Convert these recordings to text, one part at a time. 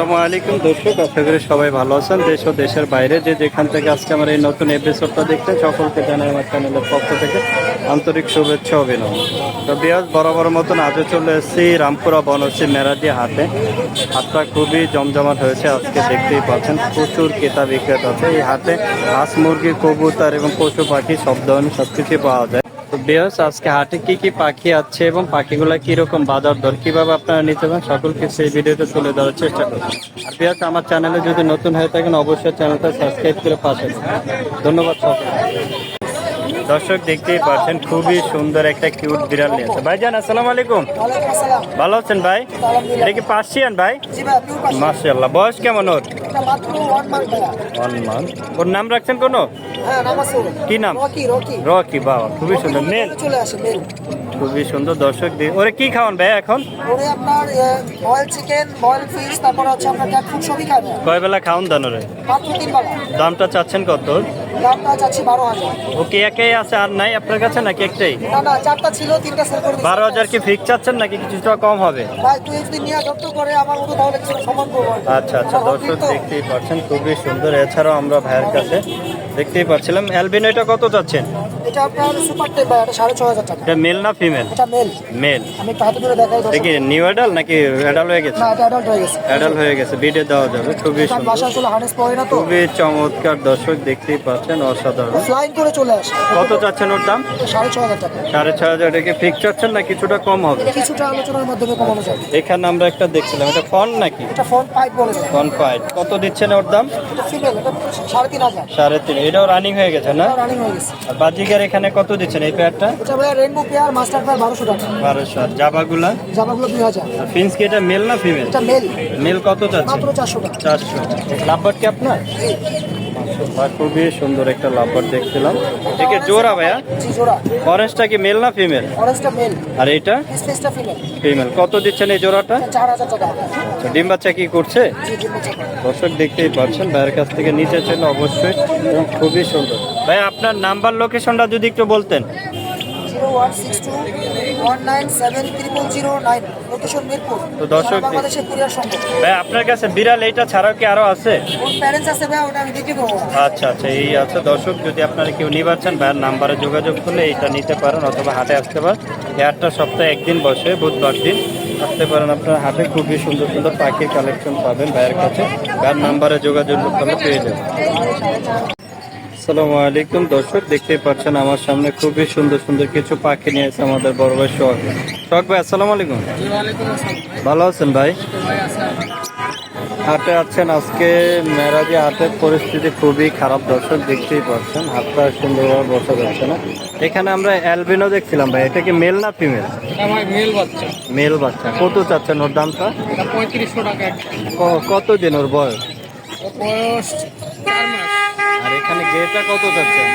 আসসালামু আলাইকুম দর্শক, আশা করি সবাই ভালো আছেন। দেশ ও দেশের বাইরে যে যেখান থেকে আজকে আমার এই নতুন এপিসোডটা দেখতেন সকলকে জানাই আমার চ্যানেলের পক্ষ থেকে আন্তরিক শুভেচ্ছা অভিনন্দন। তো বিয়াজ বরাবর মতন আজও চলে এসেছি রামপুরা বনশ্রী মেরাদি হাটে। হাটটা খুবই জমজমাট হয়েছে আজকে, দেখতেই পাচ্ছেন প্রচুর ক্রেতা বিক্রেতা আছে। এই হাটে হাঁস মুরগি কবুতর এবং পশু পাখি সব ধরনের সবকিছু পাওয়া যায়। তো বিয়াজ আজকে হাটে কি কি পাখি আছে এবং পাখিগুলা কিরকম বাজার দর কিভাবে আপনারা নিতে পারেন সকলকে সেই ভিডিওতে তুলে ধরার চেষ্টা করব। আর বিয়াজ আমার চ্যানেলে যদি নতুন হয়ে থাকেন অবশ্যই চ্যানেলটা সাবস্ক্রাইব করে পাশে থাকুন। ধন্যবাদ সকলকে। দর্শক দেখতেই পাচ্ছেন খুবই সুন্দর একটা কিউট বিড়াল নিয়ে আছে। ভাইজান আসসালামু আলাইকুম, ভালো আছেন ভাই? এটা কি পার্সিয়ান ভাই? মাশাআল্লাহ। বয়স কেমন ওর? 1 মান্থ। ওর নাম রাখছেন কোনো? কি নাম? রকি। বাবা খুবই সুন্দর। মেল খুবই সুন্দর। দর্শক ওরে কি খাওয়ান ভাই এখন? আপনার বয়েল চিকেন, বয়েল ফিশ, তারপর হচ্ছে আপনার ক্যাট ফুড সবই খাবে। কয় বেলা খাওয়ান দান ওরে? মাত্র 3 বেলা। দামটা চাচ্ছেন কত? দামটা চাচ্ছি 12,000। ওকে একাই আছে আর নাই আপনার কাছে নাকি একটাই? না 4টা ছিল, 3টা সেল করে দিয়েছি। 12,000 কি ফিক্স চাচ্ছেন নাকি কিছুটা কম হবে? ভাই তুই যদি নিয়ে যত করে আমার মতো তাহলে কিছু সমান করব। আচ্ছা দর্শক দেখতেই পাচ্ছেন খুবই সুন্দর। এছাড়াও আমরা ভাইয়ের কাছে দেখতেই পাচ্ছিলাম অ্যালবিনো, এটা কত চাচ্ছেন? এটা আপনার সুপার টেপ ভাই, এটা 6,500 টাকা। এটা মেল না ফিমেল? এটা মেল। মেল। আমি একটু হাতে ধরে দেখাই দর্শক। দেখি নিউ অ্যাডাল নাকি অ্যাডাল হয়ে গেছে? না এটা অ্যাডাল্ট হয়ে গেছে। অ্যাডাল হয়ে গেছে, ভিডিও দেওয়া যাবে। খুবই তার সুন্দর, বাসা আসলে হার্নেস পরে না তো। খুবই চমৎকার। দর্শক দেখতেই পাচ্ছেন অসাধারণ। ফ্লাইং করে চলে আসে। কত চাচ্ছেন ওর দাম? 6,500 টাকা। 6,500 টাকা ফিক্স চাচ্ছেন না কিছুটা কম হবে? কিছুটা আলোচনার মাধ্যমে কমানো যাবে। এখানে আমরা একটা দেখছিলাম, এটা ফন নাকি? এটা ফোন পাইপ বলে দেয়। ফন পাইট। কত দিচ্ছেন ওর দাম? এটা ফিমেল, এটা 3,500। 3.5। এটাও রানিং হয়ে গেছে না? রানিং হয়ে গেছে। আর বাজিকার এখানে কত দিচ্ছেন এই পেয়ারটা? এটা ভাই রেইনবো পেয়ার মাস্টার পেয়ার 1,200 টাকা। 1200। আর জাবাগুলা? জামাগুলো 2,000। আর ফিন্স কি এটা মেল না ফিমেল? এটা মেল। মেল কত চাচ্ছেন? মাত্র 400 টাকা। 400। লাভবার্ড কি আপনার? মাশাআল্লাহ, খুবই সুন্দর একটা লাভবার্ড দেখছিলাম। একে জোড়া ভাইয়া? জি জোড়া। অরেঞ্জটা কি মেল না ফিমেল? অরেঞ্জটা মেল, আর এটা স্পেসটা ফিমেল। ফিমেল। কত দিচ্ছেন এই জোড়াটা? 4,000 টাকা। আচ্ছা, ডিম বাচ্চা কি করছে? জি ডিম বাচ্চা। দর্শক দেখতেই পাচ্ছেন ভাইয়ের কাছ থেকে নিতে চাইলে অবশ্যই, এবং খুবই সুন্দর। ভাই আপনার নাম্বার লোকেশনটা যদি একটু বলতেন। 0162197009, লোকেশন মিরপুর। তো দর্শক বাংলাদেশে কুরিয়ার সম্ভব। ভাই আপনার কাছে বিড়াল এইটা ছাড়াও কি আরো আছে? ওর প্যারেন্টস আছে ভাই, ওটা আমি দেখে দেবো। আচ্ছা এই আছে। দর্শক যদি আপনারা কেউ নিবার চান ভাইয়ের নাম্বারে যোগাযোগ করলে এইটা নিতে পারেন, অথবা হাটে আসতে পারেন। এই হাটটা সপ্তাহে একদিন বসে, বুধবার দিন আসতে পারেন আপনার হাটে। খুবই সুন্দর সুন্দর পাখির কালেকশন পাবেন ভাইয়ের কাছে। ভাইয়ের নাম্বারে যোগাযোগ করলে পেয়ে যাবেন। আসসালামু আলাইকুম দর্শক, দেখতেই পাচ্ছেন আমার সামনে খুবই সুন্দর সুন্দর কিছু পাখি নিয়ে এসে আমাদের বড় ভাই শখ ভাই। আসসালামু আলাইকুম। ভালো আছেন ভাই? হাটে আছেন আজকে মেরাজি হাটের পরিস্থিতি খুবই খারাপ দর্শক, দেখতেই পাচ্ছেন হাটটা সুন্দরভাবে বসা যাচ্ছে না। এখানে আমরা অ্যালবিনো দেখছিলাম ভাই, এটা কি মেল না ফিমেল? মেল বাচ্চা। কত চাচ্ছেন ওর দামটা? 3500 টাকা। কত দিন ওর বয়স? বয়স 4 মাস। আর এখানে গেটা কত চাচ্ছেন?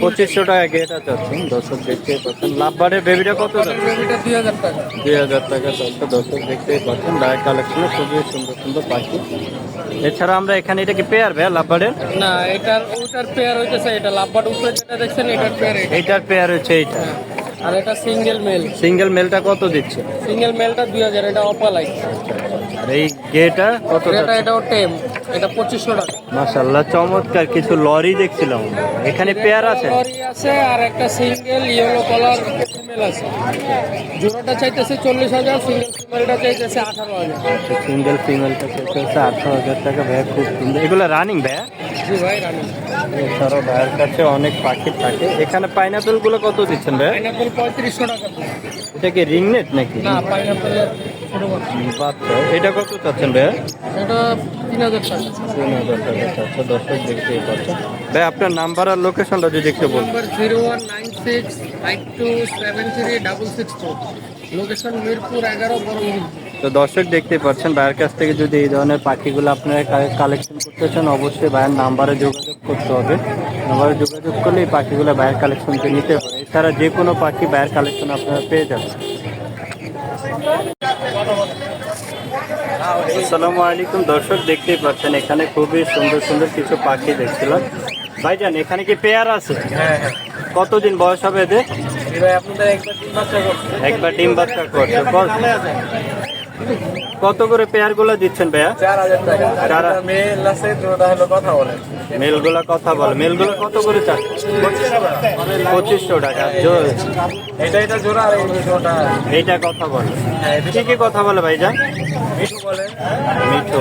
2500 টাকা গেটা চাচ্ছেন। দর্শক দেখতেই পাচ্ছেন। লাভবারের বেবিটা কত চাচ্ছেন? 2,000 টাকা। 2,000 টাকা চাচ্ছে। দর্শক দেখতেই পাচ্ছেন ডায়ের কালেকশনে খুবই সুন্দর সুন্দর পাখি। এছাড়া আমরা এখানে, এটা কি পেয়ার ভাই লাভবারের? না ওটার পেয়ার হইতেছে, এটা লাভবার্ড উপরে যেটা দেখছেন এটার পেয়ার। এইটার পেয়ার হচ্ছে এইটা। আর এটা সিঙ্গেল মেল। সিঙ্গেল মেলটা কত দিচ্ছে? সিঙ্গেল মেলটা 2,000, এটা অপালাই। আর এই গেটা কত? এটাও টেম, এটা 2500 টাকা। মাশাআল্লাহ, চমৎকার কিছু লরি দেখছিলাম। এখানে পেয়ার আছে? লরি আছে আর একটা সিঙ্গেল ইয়েলো কালার ফিমেল আছে। জোড়াটা চাইতেছে 40,000, সিঙ্গেল ফিমেলটা চাইতেছে 18,000। সিঙ্গেল ফিমেলটা চাইতেছে 18,000 টাকা। ভাইয়া খুব সুন্দর। এগুলো রানিং ভাইয়া? জি ভাই রানি। এছাড়াও ভাইয়ের কাছে অনেক পাখি থাকে। এখানে পাইনাপেল গুলো কত দিচ্ছেন ভাইয়া? পাইনাপল 3500 টাকা। এটা কি রিংনেট নাকি? না পাইনাপলের ছোট বাচ্চা। এটা কত চাচ্ছেন ভাইয়া? এটা 3,000 টাকা। 3,000 টাকা চাচ্ছে। দর্শক দেখতেই পাচ্ছেন। ভাই আপনার নাম্বার আর লোকেশনটা যদি একটু বলুন। নাম্বার 019652736664, লোকেশন মিরপুর 11 বড়। তো দর্শক দেখতেই পাচ্ছেন ভাইয়ের কাছ থেকে যদি এই ধরনের পাখিগুলো আপনারা কালেকশন করতে চান অবশ্যই ভাইয়ের নাম্বারে যোগাযোগ করতে হবে। নাম্বারে যোগাযোগ করলে এই পাখিগুলো ভাইয়ের কালেকশনকে নিতে পারে। এছাড়া যে কোনো পাখি ভাইয়ের কালেকশন আপনারা পেয়ে যাবেন। আসসালামু আলাইকুম দর্শক, দেখতেই পাচ্ছেন এখানে খুবই সুন্দর সুন্দর কিছু পাখি দেখছিলাম। ভাইজান এখানে কি পেয়ার আছে? হ্যাঁ। কতদিন বয়স হবে এদের? ভাই আপনাদের একবার ডিম বাচ্চা করছে। একবার ডিম বাচ্চা করছে। কত করে পেয়ার গুলো দিচ্ছেন ভাইয়া? 4000 টাকা। আর চার- একটা মেল আছে, দুটোটা হলো কথা বলে। মেলগুলা কথা বলে, মেলগুলো কত করে চান? 2500 টাকা। এটা জোড়া, আর এই জোড়াটা এইটা কথা বলে, কি কি কথা বলে ভাইজান? মিঠু বলে। মিঠু।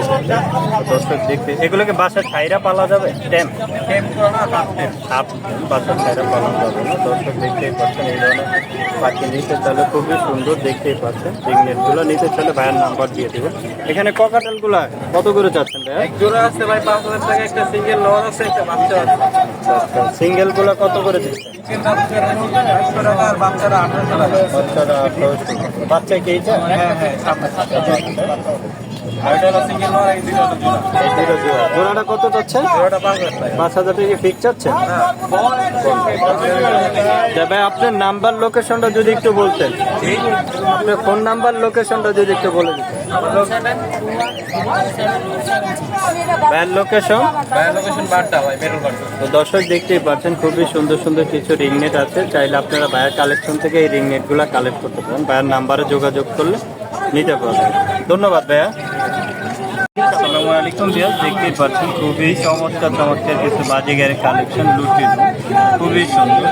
দর্শক দেখতে, এগুলোকে বাসার ছাইরা পালা যাবে? টেম টেম করে না, হাফ টেম। হাফ বাসার ছাইরা পালা যাবে না। দর্শক দেখতেই পাচ্ছেন এই ধরনের পাখি নিতে চাইলে খুবই সুন্দর, দেখতেই পাচ্ছেন। রিংনেটগুলো নিতে চাইলে ভাইয়ের নাম্বার দিয়ে দেবেন। এখানে ককাটেলগুলা কত করে চাচ্ছেন ভাইয়া? এক জোড়া আছে ভাই 5000 টাকা, একটা সিঙ্গেল নর আছে, একটা বাচ্চা আছে। সিঙ্গেলগুলো কত করে দিচ্ছেন? সিঙ্গেল বাচ্চারা 800 টাকা, আর বাচ্চারা 800 টাকা। বাচ্চারা 1800। বাচ্চা কি এইটা? হ্যাঁ হ্যাঁ, সামনে আর এটা হলো সিঙ্গেল নর, এই দুটো জোড়া। এই দুটো জোড়া। জোড়াটা কত চাচ্ছে? জোড়াটা 5000 টাকা। 5000 টাকা ফিক্স চাচ্ছে? ভাই আপনার নাম্বার লোকেশনটা যদি একটু বলতেন, আপনার ফোন নাম্বার লোকেশনটা যদি একটু বলে দিতেন। ভাইয়ের লোকেশন? ভাইয়ের লোকেশন বাড্ডা ভাই, মেরুল বাড্ডা। তো দর্শক দেখতেই পাচ্ছেন খুবই সুন্দর সুন্দর কিছু রিংনেট আছে, চাইলে আপনারা ভাইয়ের কালেকশন থেকে এই রিংনেটগুলো কালেক্ট করতে পারেন। ভাইয়ের নাম্বারে যোগাযোগ করলে নিতে পারবেন। ধন্যবাদ ভাইয়া। আসসালামু আলাইকুম ভিউয়ার্স, দেখতেই পাচ্ছেন খুবই চমৎকার চমৎকার কিছু বাজিগারের কালেকশন লুটিনো, খুবই সুন্দর।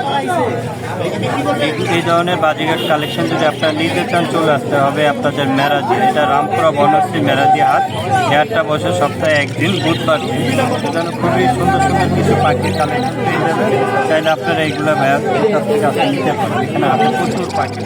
এই ধরনের বাজিগার কালেকশন যদি আপনারা নিতে চান, চলে আসতে হবে আপনাদের মেরাজি। এটা রামপুরা বনশ্রী মেরাজি হাট। হাটটা বসে সপ্তাহে একদিন, বুধবার দিন। সেখানে খুবই সুন্দর সুন্দর কিছু পাখির কালেকশন পেয়ে যাবেন। চাইলে আপনারা এইগুলো ভাইয়ার কাছ থেকে আপনি নিতে পারেন। এখানে হাতে প্রচুর পাখি।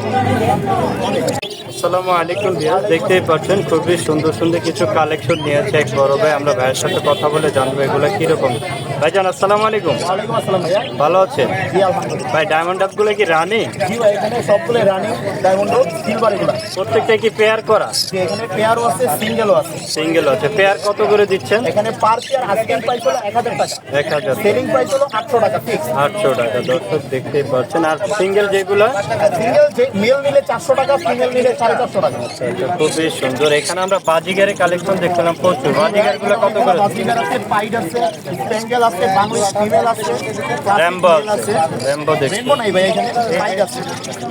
আসসালামু আলাইকুম ভিউয়ার্স, দেখতেই পাচ্ছেন খুবই সুন্দর সুন্দর কিছু কালেকশন নিয়েছে এক বড় ভাই। আমরা ভাইয়ের সাথে কথা বলে জানবো এগুলো কিরকম। ভাইজান আসসালামু আলাইকুম। ওয়ালাইকুম আসসালাম ভাইয়া। ভালো আছেন? জি আলহামদুলিল্লাহ। ভাই ডায়মন্ড ডাবগুলো কি রানি? জি ভাই, এখানে সবগুলো রানিং ডায়মন্ড সিলভার এগুলা। প্রত্যেকটা কি পেয়ার করা? যে এখানে পেয়ারও আছে, সিঙ্গেলও আছে। সিঙ্গেল আছে। পেয়ার কত করে দিচ্ছেন? এখানে পার পেয়ার আস্কিং প্রাইস হলো 1000 টাকা, 1000। সেলিং প্রাইস হলো 800 টাকা ফিক্স। 800 টাকা। দর্শক দেখতেই পাচ্ছেন। আর সিঙ্গেল যেগুলো? সিঙ্গেল যে মেল নিলে 400 টাকা, ফিমেল নিলে 450 টাকা। এটা খুবই সুন্দর। এখানে আমরা বাজিগারের কালেকশন দেখছিলাম প্রচুর। বাজিগারগুলো কত করে? বাজিগার আছে, পাইড আছে, স্প্যাঙ্গেল আছে, বাংলা ফিমেল আছে, র্যাম্বো আছে। র্যাম্বো দেখছি। রেনবো নাই ভাই, এখানে পাইড আছে।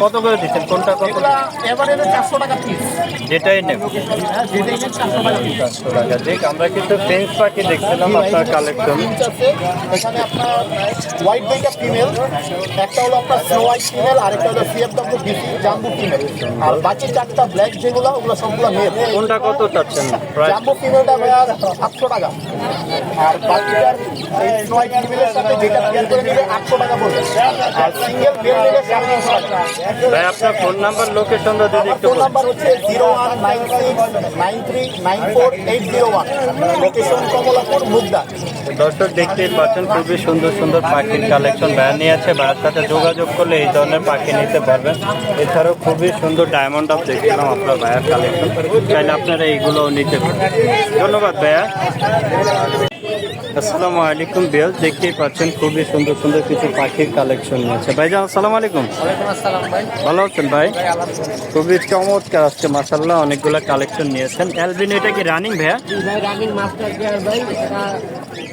কত করে দিচ্ছেন? কোনটা কত? এগুলা এভারেজে 400 টাকা পিস। যেটাই নেব হ্যাঁ, যেটা এখানে 400 টাকা পিস। 400 টাকা। দেখ আমরা কিন্তু ফ্রেঞ্চ পাখি দেখছিলাম আপনার কালেকশন। আছে এখানে আপনার হোয়াইট বেঙ্গা ফিমেল, একটা হলো আপনার স্নো হোয়াইট ফিমেল, আরেকটা হলো সিএফডব্লিউ বিসি জাম্বু ফিমেল, আর বাকি চারটা ব্ল্যাক যেগুলো ওগুলো সবগুলো মেল। কোনটা কত চাচ্ছেন প্রাইস? জাম্বু ফিমেলটা ভাইয়া 700 টাকা, আর বাকিটার এই স্নো হোয়াইট ফিমেলের সাথে যেটা পেয়ার করে নিলে 800 টাকা পড়বে, আর সিঙ্গেল মেল নিলে 700 টাকা। ভাই আপনার ফোন নাম্বার লোকেশনটা যদি একটু ফোন বলেন। নাম্বার হচ্ছে 0196939481, লোকেশন কমলাপুর, মুগদা। দর্শক দেখতেই পাচ্ছেন খুবই সুন্দর সুন্দর পাখির কালেকশন ভাইয়া নিয়ে আছে। ভাইয়ের সাথে যোগাযোগ করলে এই ধরনের পাখি নিতে পারবেন। এছাড়াও খুবই সুন্দর ডায়মন্ড আপ দেখছিলাম আপনার ভাইয়ার কালেকশন, চাইলে আপনারা এইগুলোও নিতে পারবেন। ধন্যবাদ ভাইয়া। আসসালামু আলাইকুম ভিউয়ার্স, দেখতেই পাচ্ছেন খুবই সুন্দর সুন্দর কিছু পাখির কালেকশন নিয়েছে। ভাইজান আসসালামু আলাইকুম। ওয়ালাইকুম আসসালাম ভাই। ভালো আছেন ভাই? খুবই চমৎকার আজকে মাশাআল্লাহ অনেকগুলো কালেকশন নিয়েছেন। অ্যালবিনো এটা কি রানিং ভাইয়া? ভাই রানিং মাস্টার গিয়ার ভাই, এটা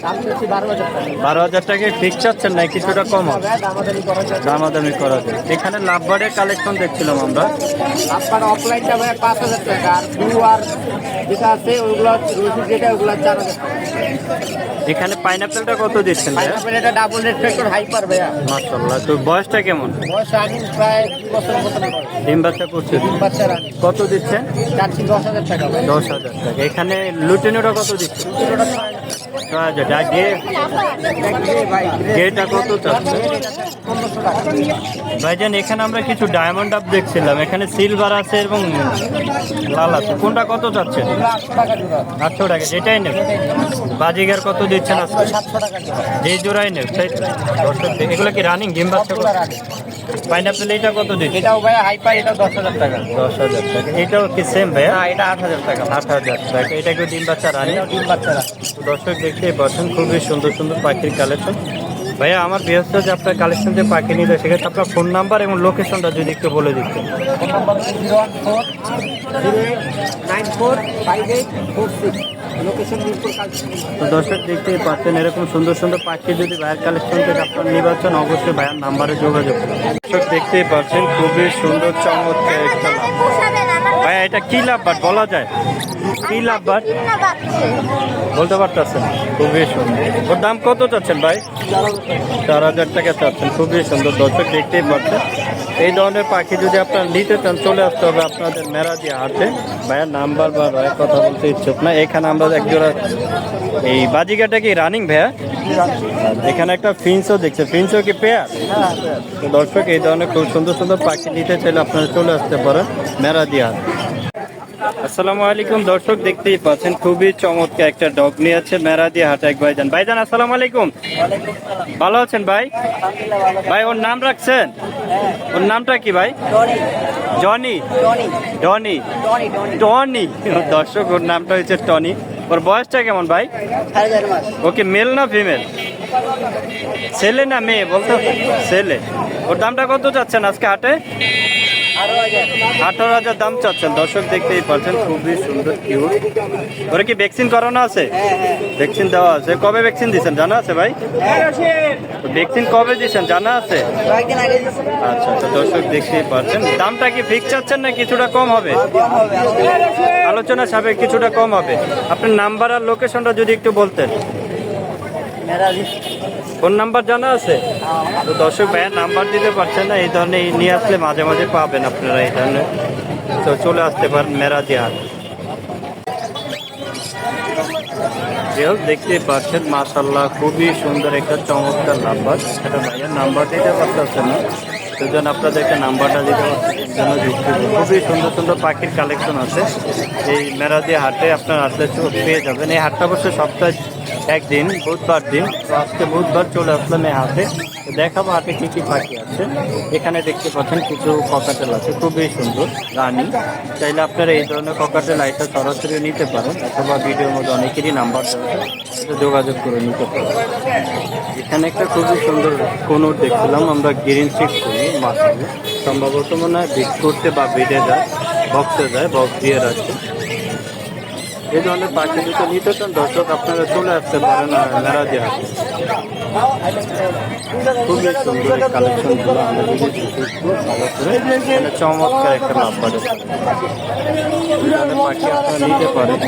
দাম হচ্ছে 12000 টাকা। 12,000 টাকায় ফিক্স চাচ্ছেন না কিছুটা কম হবে? ভাই দামাদামি করা যায়। দামাদামি করা যায়। এখানে লাভবার্ডের কালেকশন দেখছিলাম আমরা। আপনার অফলাইনটা ভাই 5000 টাকা, আর ব্লু আর যেটা আছে ওইগুলো রসিদ যেটা ওইগুলো 4000 টাকা। এখানে পাইনাপেলটা কত দিচ্ছেন ভাইয়া? পাইনাপেল এটা ডাবল রেড ফ্যাক্টর হাইপার ভাইয়া, মাশাআল্লাহ। তো বয়সটা কেমন? বয়স রানিং প্রায় 2 বছর মতন হবে। ডিম বাচ্চা করছে? বাচ্চা রানিং কত দিচ্ছেন? চাচ্ছি 10000 টাকা ভাই। 10,000 টাকা। এখানে লুটিনোটা কত দিচ্ছে? 6,000 টাকা। গেটা কত চাচ্ছে? 1500 টাকা। ভাইজান এখানে আমরা কিছু ডায়মন্ড আপ দেখছিলাম, এখানে সিলভার আছে এবং লাল আছে, কোনটা কত চাচ্ছে? এগুলো 800 টাকা জোড়া। 800 টাকা। যেটাই নেব। বাজিগার কত দিচ্ছেন আজকে? 700 টাকা জোড়া। যে জোড়াই নেব তাই তো? দর্শক এগুলো কি রানিং ডিম বাচ্চা? সবগুলো রানিং। পাইনাপেল এইটা কত দিচ্ছে? এটাও ভাইয়া হাইপার, এটাও 10000 টাকা। 10,000 টাকা। এটাও কি সেম ভাইয়া? না, এটা 8000 টাকা। 8,000 টাকা। এটা কি ডিম বাচ্চা রানিং? এটাও ডিম বাচ্চা রানিং। দর্শক দেখতেই পাচ্ছেন খুবই সুন্দর সুন্দর পাখির কালেকশন। ভাইয়া আমার বৃহস্প যে আপনার কালেকশন যে পাখি নিলে সেক্ষেত্রে আপনার ফোন নাম্বার এবং লোকেশনটা যদি একটু বলে দিতেন। Phone number 01408945846, location Mirpur Kalchini. তো দর্শক দেখতেই পাচ্ছেন এরকম সুন্দর সুন্দর পাখি যদি ভাইয়ের কালেকশন থেকে আপনার নির্বাচন অবশ্যই ভাইয়ের নাম্বারে যোগাযোগ করুন। দর্শক দেখতেই পাচ্ছেন খুবই সুন্দর চমৎকার একটা লাভ। ভাই এটা কি লাভবাট বলা যায়? কি লাভবাট বলতে পারতেছেন? খুবই সুন্দর। ওর দাম কত চাচ্ছেন ভাই? 4,000 টাকা চাচ্ছেন। খুবই সুন্দর, দর্শক দেখতেই পাচ্ছেন। এই ধরনের পাখি যদি আপনারা নিতে চান চলে আসতে হবে আপনাদের মেরাদিয়া হাটে। ভাইয়ের নাম্বার বা ভাইয়ের কথা বলতে ইচ্ছুক না। এখানে আমরা একজোড়া এই বাজিকাটা কি রানিং ভাইয়া? এখানে একটা ফিন্সও দেখছে, ফিন্সও কি পেয়ার? তো দর্শক এই ধরনের খুব সুন্দর সুন্দর পাখি নিতে চাইলে আপনারা চলে আসতে পারেন মেরাদিয়া হাট। আসসালামু আলাইকুম দর্শক, দেখতেই পাচ্ছেন খুবই চমৎকার একটা ডগ নিয়ে আছে মেরাদিয়া হাট এক ভাইজান। ভাইজান আসসালামু আলাইকুম, ভালো আছেন ভাই? ভাই ওর নাম রাখছেন? ওর নামটা কি ভাই? জনি। টনি। টনি। দর্শক ওর নামটা হচ্ছে টনি। ওর বয়সটা কেমন ভাই? ওকে মেল না ফিমেল? ছেলে না মেয়ে বলতে? ছেলে। ওর দামটা কত চাচ্ছেন আজকে হাটে? 18,000 দাম চাচ্ছেন। দর্শক দেখতেই পাচ্ছেন খুবই সুন্দর কিউট। ওরা কি ভ্যাকসিন করানো আছে? ভ্যাকসিন দেওয়া আছে। কবে ভ্যাকসিন দিচ্ছেন জানা আছে ভাই? ভ্যাকসিন কবে দিচ্ছেন জানা আছে? আচ্ছা আচ্ছা, দর্শক দেখতেই পাচ্ছেন। দামটা কি ফিক্স চাচ্ছেন না কিছুটা কম হবে? আলোচনা সাপেক্ষে কিছুটা কম হবে। আপনার নাম্বার আর লোকেশনটা যদি একটু বলতেন। ফোন নাম্বার জানা আছে? তো দর্শক ভাইয়ের নাম্বার দিতে পারছেন না, এই ধরনের নিয়ে আসলে মাঝে মাঝে পাবেন আপনারা এই ধরনের। তো চলে আসতে পারেন মেরাদিয়া হাট। দেখতে পাচ্ছেন মাশাআল্লাহ খুবই সুন্দর একটা চমৎকার নাম্বার। সেটা ভাইয়ের নাম্বার দিতে পারতেছেন না, সেজন্য আপনাদেরকে নাম্বারটা দিতে পারছেন। খুবই সুন্দর সুন্দর পাখির কালেকশন আছে এই মেরাদিয়া হাটে, আপনার আসলে পেয়ে যাবেন। এই হাটটা অবশ্যই সপ্তাহে একদিন, বুধবার দিন। তো আজকে বুধবার চলে আসলাম এই হাটে, দেখাবো হাটে কী কী পাখি আছে। এখানে দেখতে পাচ্ছেন কিছু ককাটেল আছে খুবই সুন্দর রানী। চাইলে আপনারা এই ধরনের ককাটেল আইটা সরাসরি নিতে পারেন, অথবা ভিডিওর মধ্যে অনেকেরই নাম্বার দেওয়া যোগাযোগ করে নিতে পারেন। এখানে একটা খুবই সুন্দর কোনোর দেখছিলাম আমরা, গ্রিন চিক করি মাথায়, সম্ভবত মনে হয় বিট করতে বা বেডে যায়, বক্সে যায়, বক্স দিয়ে রাখছে। এই ধরনের পাখি দুটো নিতে চান দর্শক আপনারা চলে আসতে পারেন মেরাদিয়া হাটে। খুবই সুন্দর কালেকশনগুলো আমরা দেখেছি ভালো করে। এখানে চমৎকার একটা লাভ পাবে, পাখি আপনারা নিতে পারেন।